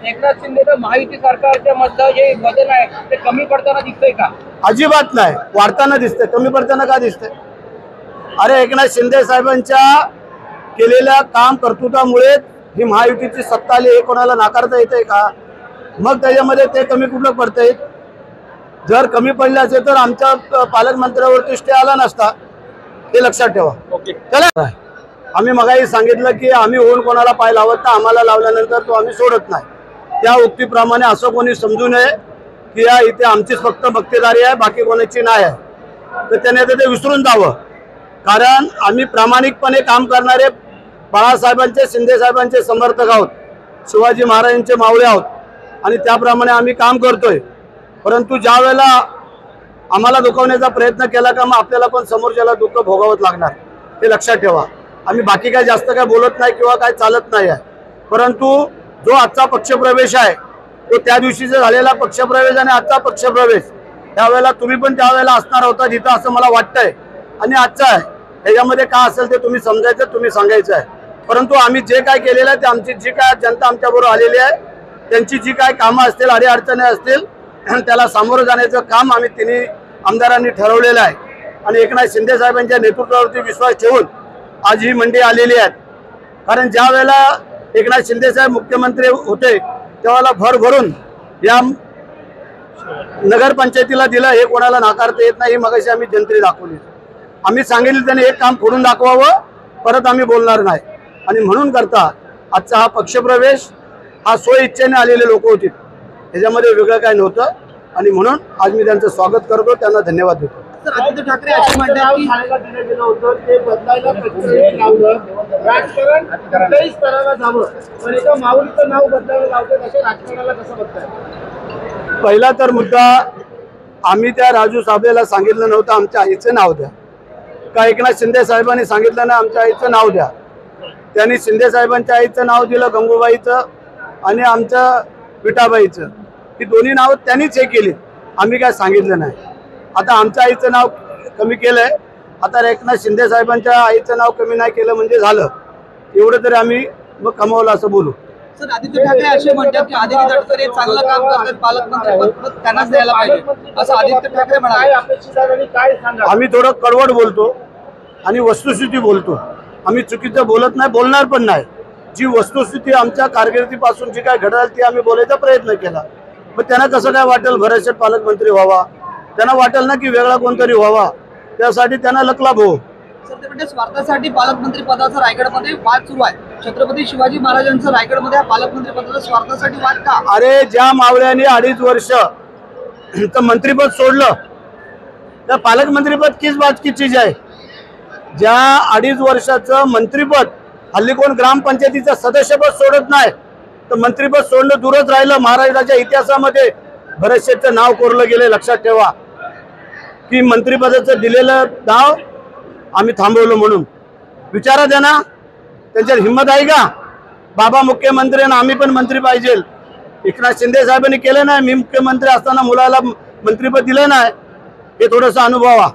एकनाथ शिंदेचं महायुती सरकारच्या मधलं जे वजन आहे ते कमी पडताना दिसतंय का? अजिबात नाही, वाढताना दिसतंय. कमी पडताना का दिसतंय? अरे एकनाथ शिंदे साहेबांच्या केलेल्या काम कर्तृत्वामुळे ही महायुतीची सत्ता आली, हे कोणाला नाकारता येते का? मग त्याच्यामध्ये ते कमी कुठलं पडतंय? जर कमी पडले असेल तर आमच्या पालकमंत्र्यावरती स्टे आला नसता, हे लक्षात ठेवा. चला, आम्ही मगाही सांगितलं की आम्ही होऊन कोणाला पाय लावत नाही, आम्हाला लावल्यानंतर तो आम्ही सोडत नाही. त्या उक्तीप्रमाणे असं कोणी समजू नये की या इथे आमचीच फक्त मक्तेदारी आहे, बाकी कोणाची नाही आहे. तर त्याने ते विसरून जावं. कारण आम्ही प्रामाणिकपणे काम करणारे बाळासाहेबांचे, शिंदे साहेबांचे समर्थक आहोत, शिवाजी महाराजांचे मावळे आहोत आणि त्याप्रमाणे आम्ही काम करतोय. परंतु ज्या वेळेला आम्हाला दुखवण्याचा प्रयत्न केला का मग आपल्याला पण समोरच्याला दुःख भोगावंच लागणार, हे लक्षात ठेवा. आम्ही बाकी काय जास्त काय बोलत नाही किंवा काय चालत नाही आहे. परंतु जो आजचा पक्षप्रवेश आहे तो त्या दिवशीचा झालेला पक्षप्रवेश आणि आजचा पक्षप्रवेश त्यावेळेला तुम्ही पण त्यावेळेला असणार होता तिथं, असं मला वाटतंय. आणि आजचा आहे ह्याच्यामध्ये काय असेल ते तुम्ही समजायचं, तुम्ही सांगायचं आहे. परंतु आम्ही जे काय केलेलं आहे ते आमची जी काय जनता आमच्याबरोबर आलेली आहे त्यांची जी काय कामं असतील, अडीअडचणी असतील, त्याला सामोरं जाण्याचं काम आम्ही तिन्ही आमदारांनी ठरवलेलं आहे. आणि एकनाथ शिंदे साहेबांच्या नेतृत्वावरती विश्वास ठेवून आज ही मंडळी आलेली आहेत. कारण ज्या वेळेला एकनाथ शिंदे साहेब मुख्यमंत्री होते त्यावेळेला भर भरून या नगरपंचायतीला दिलं, हे कोणाला नाकारता येत नाही. मगाशी आम्ही जनतेला दाखवली, आम्ही सांगितलं त्याने एक काम करून दाखवावं, परत आम्ही बोलणार नाही. आणि म्हणून करता आजचा हा पक्षप्रवेश हा स्वइच्छेने आलेले लोक होते, त्याच्यामध्ये वेगळं काय नव्हतं. आणि म्हणून आज मी त्यांचं स्वागत करतो, त्यांना धन्यवाद देतो. आदित्य ठाकरे असे म्हणतात की दिलं होतं ते बदलायला लावलं, राजकारण कुठल्याही स्तराला जावं, पण एका माऊलीचं नाव बदलायला लावतं, अशा राजकारणाला कसं बदलाय? पहिला तर मुद्दा, आम्ही त्या राजू साहेबाला सांगितलं नव्हतं आमच्या आईचं नाव द्या का? एकनाथ शिंदे साहेबांनी सांगितलं ना आमच्या आईचं नाव द्या. त्यांनी शिंदे साहेबांच्या आईचं नाव दिलं गंगूबाईचं आणि आमचं विठाबाईचं. ही दोन्ही नावं त्यांनीच हे केली, आम्ही काय सांगितलं नाही. आता आमच्या आईचं नाव कमी केलंय, आता एकनाथ शिंदे साहेबांच्या आईचं नाव कमी नाही केलं म्हणजे झालं, एवढं तरी आम्ही मग कमावलं असं बोलू. सर, आदित्य ठाकरे असे म्हणतात की आदित्य तटकरे चांगलं काम करतात, पालकमंत्री त्यांनाच द्यायला पाहिजे असं आदित्य ठाकरे म्हणाले. आम्ही थोडं कडवड बोलतो आणि वस्तुस्थिती बोलतो. आम्ही चुकीचं बोलत नाही, बोलणार पण नाही. जी वस्तुस्थिती आमच्या कारकिर्दीपासून जी काय घडल ती आम्ही बोलायचा प्रयत्न केला. मग त्यांना कसं काय वाटेल भरतशेठ पालकमंत्री व्हावा, त्यांना वाटेल ना की वेगळा कोणतरी व्हावा, त्यासाठी त्यांना लकलाभ हो. सर, ते म्हणजे स्वार्थासाठी पालकमंत्री पदाचा रायगडमध्ये वाद सुरू आहे. छत्रपती शिवाजी महाराजांचं रायगडमध्ये पालकमंत्री पदाचा स्वार्थासाठी वाद का? अरे ज्या मावळ्यांनी 2.5 वर्ष मंत्रीपद सोडलं त्या पालकमंत्रीपद किस बात की चीज आहे? ज्या 2.5 वर्षाचं मंत्रीपद, हल्ली कोण ग्रामपंचायतीचं सदस्यपद सोडत नाही, तर मंत्रीपद सोडणं दूरच राहिलं. महाराष्ट्राच्या इतिहासामध्ये भरतशेठचं नाव कोरलं गेले. लक्षात ठेवा की मंत्रिपदाचं दिलेलं नाव आम्ही थांबवलं म्हणून. विचारा द्या ना, त्यांच्यात हिंमत आहे का? बाबा मुख्यमंत्री आणि आम्ही पण मंत्री पाहिजे. एकनाथ शिंदे साहेबांनी केलं नाही, मी मुख्यमंत्री असताना मुलाला मंत्रिपद दिलं नाही, हे थोडंसं अनुभवा.